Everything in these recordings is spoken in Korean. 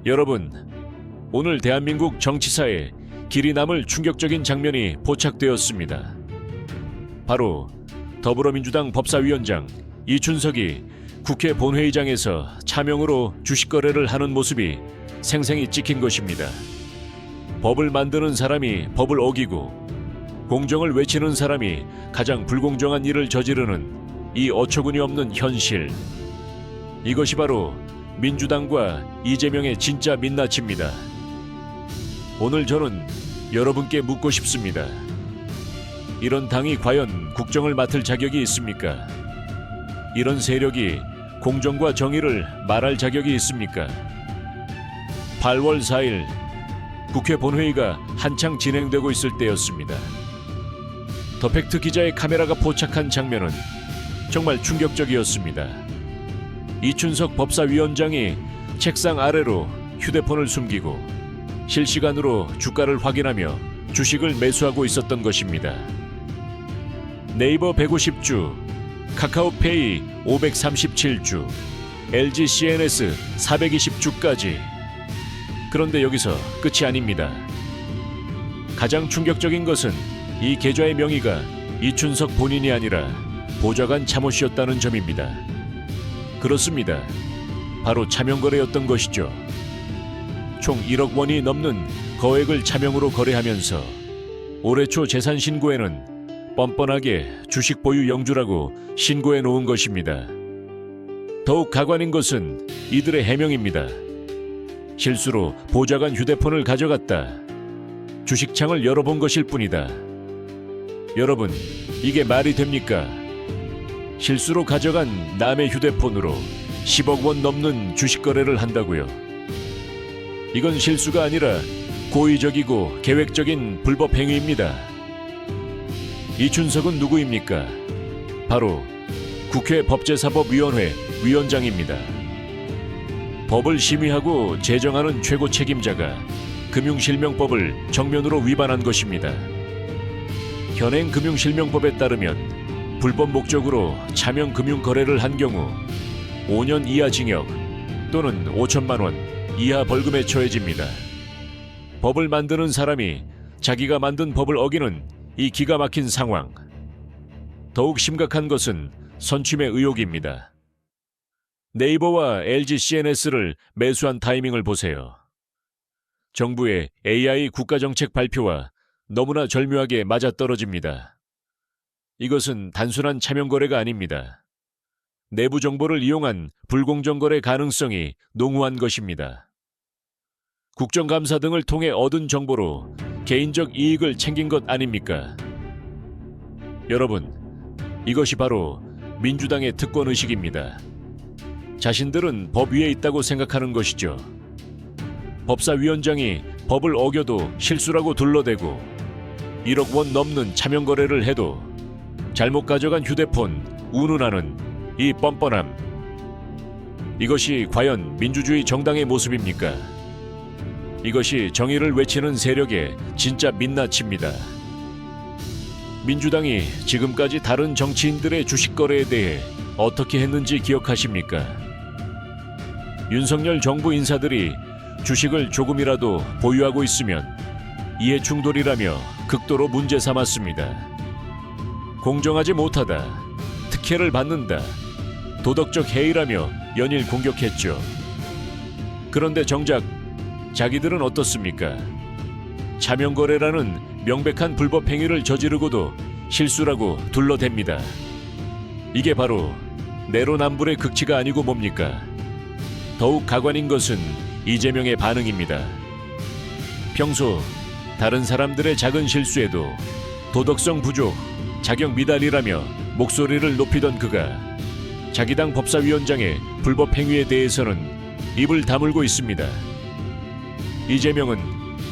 여러분, 오늘 대한민국 정치사에 길이 남을 충격적인 장면이 포착되었습니다. 바로 더불어민주당 법사위원장 이춘석이 국회 본회의장에서 차명으로 주식 거래를 하는 모습이 생생히 찍힌 것입니다. 법을 만드는 사람이 법을 어기고 공정을 외치는 사람이 가장 불공정한 일을 저지르는 이 어처구니 없는 현실. 이것이 바로 민주당과 이재명의 진짜 민낯입니다. 오늘 저는 여러분께 묻고 싶습니다. 이런 당이 과연 국정을 맡을 자격이 있습니까? 이런 세력이 공정과 정의를 말할 자격이 있습니까? 8월 4일 국회 본회의가 한창 진행되고 있을 때였습니다. 더팩트 기자의 카메라가 포착한 장면은 정말 충격적이었습니다. 이춘석 법사위원장이 책상 아래로 휴대폰을 숨기고 실시간으로 주가를 확인하며 주식을 매수하고 있었던 것입니다. 네이버 150주, 카카오페이 537주, LG CNS 420주까지. 그런데 여기서 끝이 아닙니다. 가장 충격적인 것은 이 계좌의 명의가 이춘석 본인이 아니라 보좌관 참모 씨였다는 점입니다. 그렇습니다. 바로 차명거래였던 것이죠. 총 1억 원이 넘는 거액을 차명으로 거래하면서 올해 초 재산 신고에는 뻔뻔하게 주식 보유 영주라고 신고해 놓은 것입니다. 더욱 가관인 것은 이들의 해명입니다. 실수로 보좌관 휴대폰을 가져갔다. 주식창을 열어본 것일 뿐이다. 여러분, 이게 말이 됩니까? 실수로 가져간 남의 휴대폰으로 10억 원 넘는 주식 거래를 한다고요. 이건 실수가 아니라 고의적이고 계획적인 불법 행위입니다. 이춘석은 누구입니까? 바로 국회 법제사법위원회 위원장입니다. 법을 심의하고 제정하는 최고 책임자가 금융실명법을 정면으로 위반한 것입니다. 현행 금융실명법에 따르면 불법 목적으로 차명 금융 거래를 한 경우 5년 이하 징역 또는 5천만 원 이하 벌금에 처해집니다. 법을 만드는 사람이 자기가 만든 법을 어기는 이 기가 막힌 상황. 더욱 심각한 것은 선취매 의혹입니다. 네이버와 LG CNS를 매수한 타이밍을 보세요. 정부의 AI 국가정책 발표와 너무나 절묘하게 맞아떨어집니다. 이것은 단순한 차명 거래가 아닙니다. 내부 정보를 이용한 불공정 거래 가능성이 농후한 것입니다. 국정감사 등을 통해 얻은 정보로 개인적 이익을 챙긴 것 아닙니까? 여러분, 이것이 바로 민주당의 특권의식입니다. 자신들은 법 위에 있다고 생각하는 것이죠. 법사위원장이 법을 어겨도 실수라고 둘러대고 1억 원 넘는 차명 거래를 해도 잘못 가져간 휴대폰 운운하는 이 뻔뻔함. 이것이 과연 민주주의 정당의 모습입니까? 이것이 정의를 외치는 세력의 진짜 민낯입니다. 민주당이 지금까지 다른 정치인들의 주식 거래에 대해 어떻게 했는지 기억하십니까? 윤석열 정부 인사들이 주식을 조금이라도 보유하고 있으면 이해 충돌이라며 극도로 문제 삼았습니다. 공정하지 못하다, 특혜를 받는다, 도덕적 해이라며 연일 공격했죠. 그런데 정작 자기들은 어떻습니까? 차명거래라는 명백한 불법 행위를 저지르고도 실수라고 둘러댑니다. 이게 바로 내로남불의 극치가 아니고 뭡니까? 더욱 가관인 것은 이재명의 반응입니다. 평소 다른 사람들의 작은 실수에도 도덕성 부족, 자격 미달이라며 목소리를 높이던 그가 자기 당 법사위원장의 불법 행위에 대해서는 입을 다물고 있습니다. 이재명은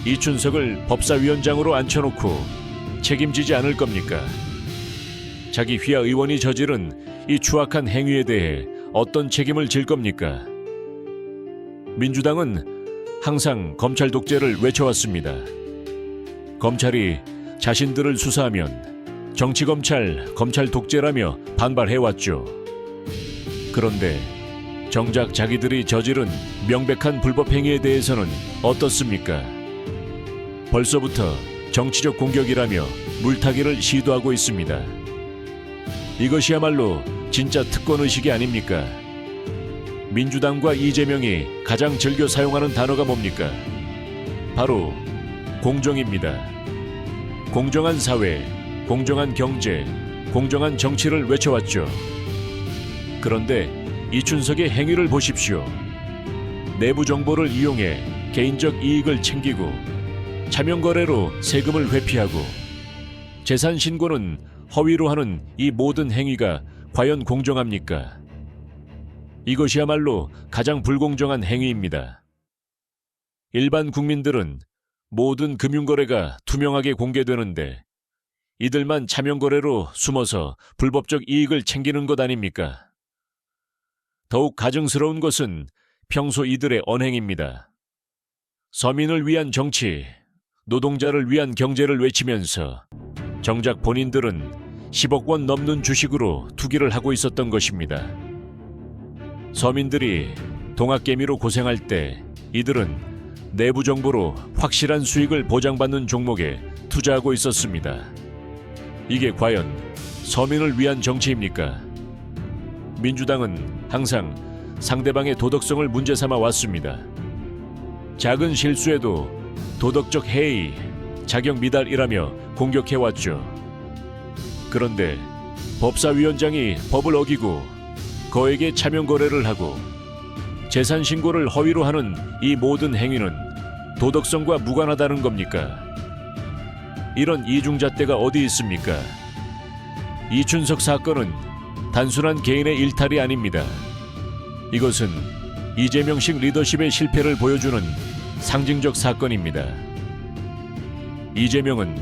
이춘석을 법사위원장으로 앉혀놓고 책임지지 않을 겁니까? 자기 휘하 의원이 저지른 이 추악한 행위에 대해 어떤 책임을 질 겁니까? 민주당은 항상 검찰 독재를 외쳐왔습니다. 검찰이 자신들을 수사하면 정치검찰, 검찰 독재라며 반발해왔죠. 그런데 정작 자기들이 저지른 명백한 불법 행위에 대해서는 어떻습니까? 벌써부터 정치적 공격이라며 물타기를 시도하고 있습니다. 이것이야말로 진짜 특권의식이 아닙니까? 민주당과 이재명이 가장 즐겨 사용하는 단어가 뭡니까? 바로 공정입니다. 공정한 사회, 공정한 경제, 공정한 정치를 외쳐왔죠. 그런데 이춘석의 행위를 보십시오. 내부 정보를 이용해 개인적 이익을 챙기고 차명거래로 세금을 회피하고 재산 신고는 허위로 하는 이 모든 행위가 과연 공정합니까? 이것이야말로 가장 불공정한 행위입니다. 일반 국민들은 모든 금융거래가 투명하게 공개되는데 이들만 차명거래로 숨어서 불법적 이익을 챙기는 것 아닙니까? 더욱 가증스러운 것은 평소 이들의 언행입니다. 서민을 위한 정치, 노동자를 위한 경제를 외치면서 정작 본인들은 10억 원 넘는 주식으로 투기를 하고 있었던 것입니다. 서민들이 동학개미로 고생할 때 이들은 내부 정보로 확실한 수익을 보장받는 종목에 투자하고 있었습니다. 이게 과연 서민을 위한 정치입니까? 민주당은 항상 상대방의 도덕성을 문제 삼아 왔습니다. 작은 실수에도 도덕적 해이, 자격 미달이라며 공격해왔죠. 그런데 법사위원장이 법을 어기고 거액의 차명거래를 하고 재산 신고를 허위로 하는 이 모든 행위는 도덕성과 무관하다는 겁니까? 이런 이중잣대가 어디 있습니까? 이춘석 사건은 단순한 개인의 일탈이 아닙니다. 이것은 이재명식 리더십의 실패를 보여주는 상징적 사건입니다. 이재명은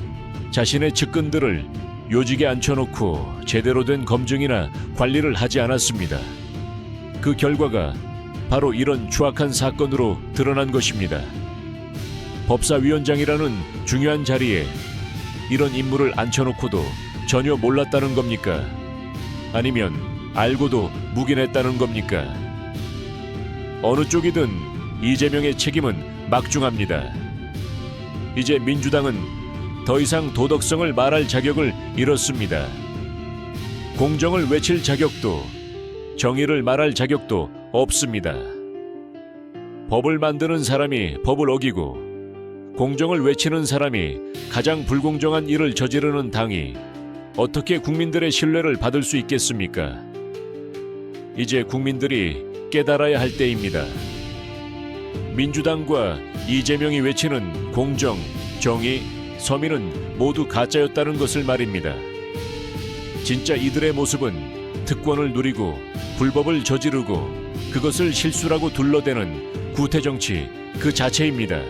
자신의 측근들을 요직에 앉혀놓고 제대로 된 검증이나 관리를 하지 않았습니다. 그 결과가 바로 이런 추악한 사건으로 드러난 것입니다. 법사위원장이라는 중요한 자리에 이런 인물을 앉혀놓고도 전혀 몰랐다는 겁니까? 아니면 알고도 묵인했다는 겁니까? 어느 쪽이든 이재명의 책임은 막중합니다. 이제 민주당은 더 이상 도덕성을 말할 자격을 잃었습니다. 공정을 외칠 자격도, 정의를 말할 자격도 없습니다. 법을 만드는 사람이 법을 어기고 공정을 외치는 사람이 가장 불공정한 일을 저지르는 당이 어떻게 국민들의 신뢰를 받을 수 있겠습니까? 이제 국민들이 깨달아야 할 때입니다. 민주당과 이재명이 외치는 공정, 정의, 서민은 모두 가짜였다는 것을 말입니다. 진짜 이들의 모습은 특권을 누리고 불법을 저지르고 그것을 실수라고 둘러대는 구태정치 그 자체입니다.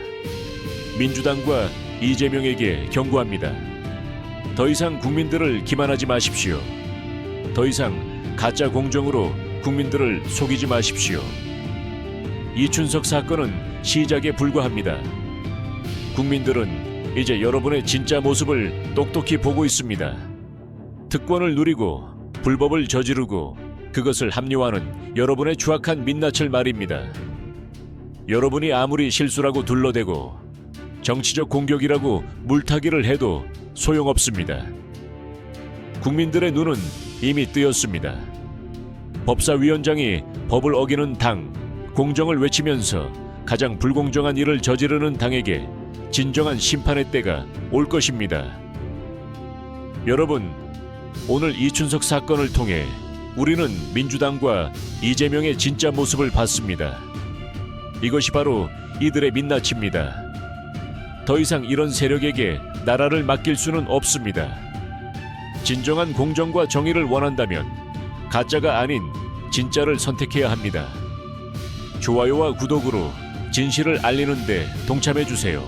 민주당과 이재명에게 경고합니다. 더 이상 국민들을 기만하지 마십시오. 더 이상 가짜 공정으로 국민들을 속이지 마십시오. 이춘석 사건은 시작에 불과합니다. 국민들은 이제 여러분의 진짜 모습을 똑똑히 보고 있습니다. 특권을 누리고 불법을 저지르고 그것을 합리화하는 여러분의 추악한 민낯을 말입니다. 여러분이 아무리 실수라고 둘러대고 정치적 공격이라고 물타기를 해도 소용없습니다. 국민들의 눈은 이미 뜨였습니다. 법사위원장이 법을 어기는 당, 공정을 외치면서 가장 불공정한 일을 저지르는 당에게 진정한 심판의 때가 올 것입니다. 여러분, 오늘 이춘석 사건을 통해 우리는 민주당과 이재명의 진짜 모습을 봤습니다. 이것이 바로 이들의 민낯입니다. 더 이상 이런 세력에게 나라를 맡길 수는 없습니다. 진정한 공정과 정의를 원한다면 가짜가 아닌 진짜를 선택해야 합니다. 좋아요와 구독으로 진실을 알리는 데 동참해 주세요.